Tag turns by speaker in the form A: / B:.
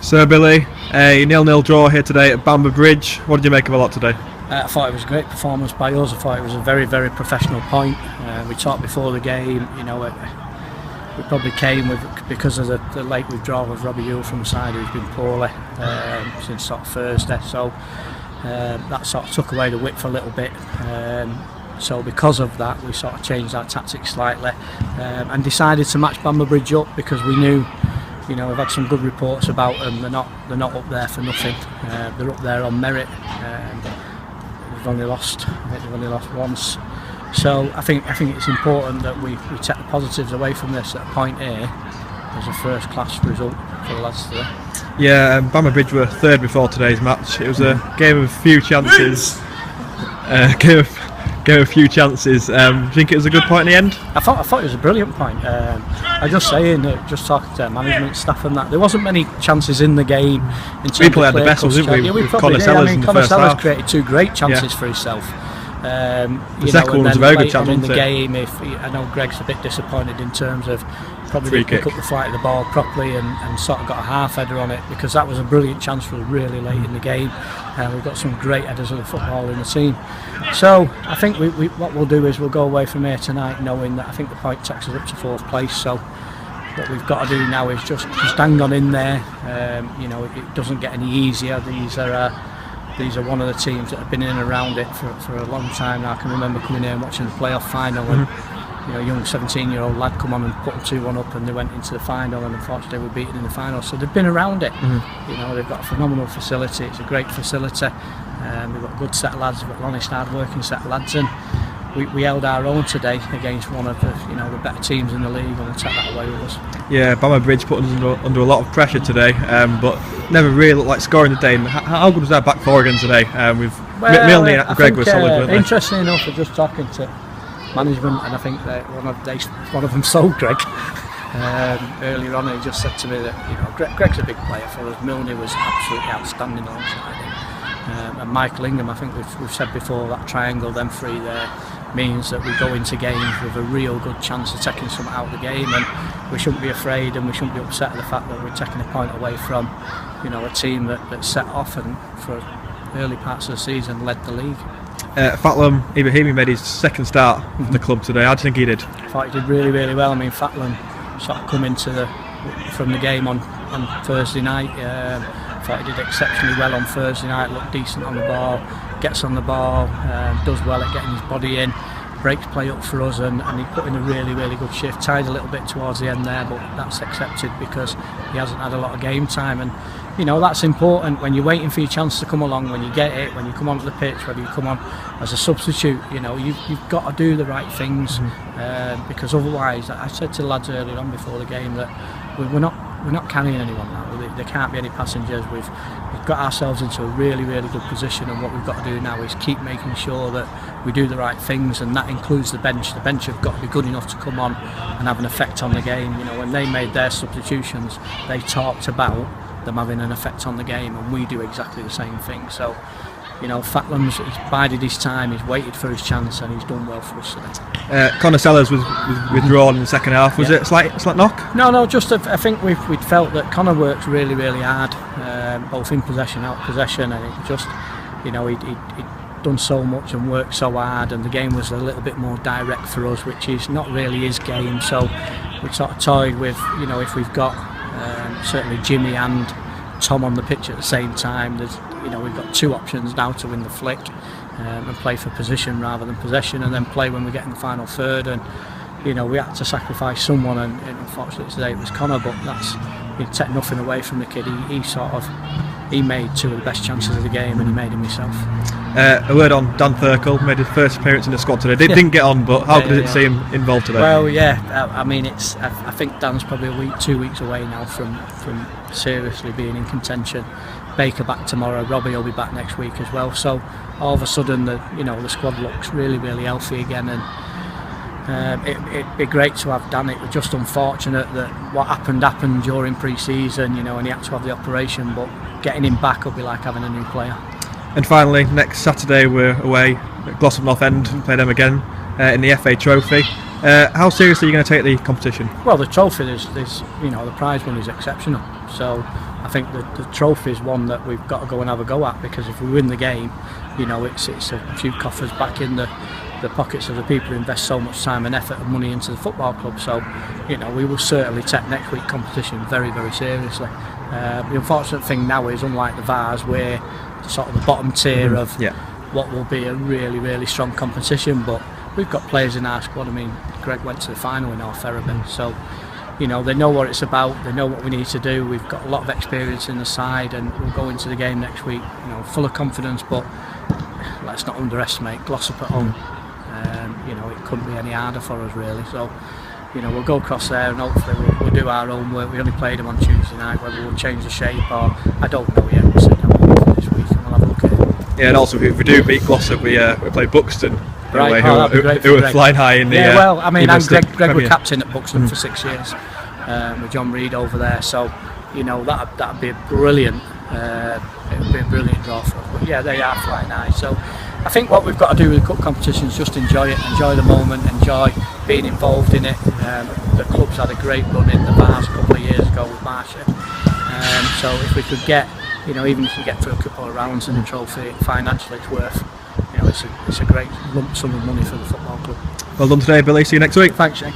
A: So Billy, a 0-0 draw here today at Bamber Bridge. What did you make of a lot today?
B: I thought it was a great performance by us. I thought it was a very, very professional point. We talked before the game, we probably came with, because of the late withdrawal of Robbie Ewell from the side, who's been poorly since sort of Thursday. So that sort of took away the width a little bit. So because of that, we sort of changed our tactics slightly and decided to match Bamber Bridge up, because we knew, we've had some good reports about them. They're not up there for nothing. They're up there on merit. They've only lost once. So I think it's important that we take the positives away from this at a point here as a first class result for the lads today.
A: Yeah, Bamber Bridge were third before today's match. It was a game of few chances. Game of few chances. Do you think it was a good point in the end?
B: I thought it was a brilliant point. I just saying, just talking to management staff and that, there wasn't many chances in the game.
A: We probably had the best, didn't we?
B: Yeah, we
A: with
B: probably did.
A: Connor
B: Sellers created two great chances for himself.
A: The second one was a very good chance,
B: in
A: wasn't
B: the
A: it?
B: game, I know Greg's a bit disappointed in terms of probably didn't pick up the flight of the ball properly and sort of got a half header on it, because that was a brilliant chance for us really late in the game. We've got some great headers of the football in the team. So I think what we'll do is we'll go away from here tonight knowing that I think the point takes us up to fourth place. So what we've got to do now is just hang on in there. It doesn't get any easier. These are one of the teams that have been in and around it for a long time now. I can remember coming here and watching the playoff final and a young 17-year-old lad come on and put them 2-1 up, and they went into the final, and unfortunately they were beaten in the final. So they've been around it. They've got a phenomenal facility. It's a great facility. We've got a good set of lads. We've got an honest, hard-working set of lads, and we held our own today against one of the better teams in the league, and we'll take that away with us. Yeah,
A: Bamber Bridge put us under a lot of pressure today, but never really looked like scoring the day. How good was our back four again today? With Milne and Greg were solid, weren't they?
B: Interesting enough, we're just talking to management, and I think that one of them sold Greg earlier on. He just said to me that Greg's a big player for us. Milne was absolutely outstanding alongside him, and Michael Ingham. I think we've said before, that triangle, them three there, means that we go into games with a real good chance of taking something out of the game, and we shouldn't be afraid, and we shouldn't be upset at the fact that we're taking a point away from a team that set off and for early parts of the season led the league.
A: Fatlam Ibrahimi made his second start for the club today. How do you think he did?
B: I thought he did really, really well. I mean, Fatlam sort of come from the game on Thursday night. I thought he did exceptionally well on Thursday night, looked decent on the ball, gets on the ball, does well at getting his body in, breaks play up for us, and he put in a really, really good shift. Tied a little bit towards the end there, but that's accepted because he hasn't had a lot of game time, and that's important when you're waiting for your chance to come along. When you get it, when you come onto the pitch, whether you come on as a substitute, you've got to do the right things, because otherwise, I said to the lads earlier on before the game that we're not carrying anyone now. There can't be any passengers. We've got ourselves into a really, really good position, and what we've got to do now is keep making sure that we do the right things, and that includes the bench. The bench have got to be good enough to come on and have an effect on the game. When they made their substitutions, they talked about them having an effect on the game, and we do exactly the same thing. So Fatlam's he's bided his time, he's waited for his chance, and he's done well for us today.
A: Connor Sellers was withdrawn in the second half. Was it a slight knock?
B: No, just I think we'd felt that Connor works really, really hard, both in possession, out of possession, and it just, he'd done so much and worked so hard, and the game was a little bit more direct for us, which is not really his game. So we sort of toyed with, if we've got certainly Jimmy and Tom on the pitch at the same time, there's we've got two options now to win the flick, and play for position rather than possession, and then play when we get in the final third. And we had to sacrifice someone, and unfortunately today it was Connor, but he'd take nothing away from the kid. He made two of the best chances of the game, and he made them himself.
A: A word on Dan Thurkel, made his first appearance in the squad today. Didn't get on, but how good did it see him involved today?
B: Well, I mean, I think Dan's probably 2 weeks away now from seriously being in contention. Baker back tomorrow, Robbie will be back next week as well. So all of a sudden, the squad looks really, really healthy again, and it'd be great to have Dan. It was just unfortunate that what happened during pre-season, and he had to have the operation, but getting him back will be like having a new player.
A: And finally, next Saturday we're away at Glossop North End, play them again in the FA Trophy. How seriously are you going to take the competition?
B: Well, the trophy, there's the prize money is exceptional. So I think the trophy is one that we've got to go and have a go at, because if we win the game, you know, it's a few coffers back in the pockets of the people who invest so much time and effort and money into the football club. So, you know, we will certainly take next week's competition very, very seriously. The unfortunate thing now is, unlike the Vars, we're sort of the bottom tier of what will be a really, really strong competition, but we've got players in our squad. I mean, Greg went to the final in North Ferriby, so you know, they know what it's about, they know what we need to do. We've got a lot of experience in the side, and we'll go into the game next week, you know, full of confidence. But let's not underestimate Glossop at home. You know, it couldn't be any harder for us, really. So, you know, we'll go across there and hopefully we'll do our own work. We only played them on Tuesday night. Whether we'll change the shape or I don't know yet. We'll sit down for this week and we'll have a look at it.
A: Yeah, and also if we do beat Glossop, we play Buxton.
B: Right,
A: who were flying high in the.
B: Yeah, well, I mean, Greg were captain at Buxton for 6 years, with John Reid over there. So, you know, that'd be a brilliant. It would be a brilliant draw for us. But yeah, they are flying high. So, I think what we've got to do with the cup competition is just enjoy it, enjoy the moment, enjoy being involved in it. The club's had a great run in the Vars a couple of years ago with Marsha. So if we could get, you know, even if we get through a couple of rounds in the trophy, financially it's worth, you know, it's a great lump sum of money for the football club.
A: Well done today, Billy. See you next week.
B: Thanks, Shane.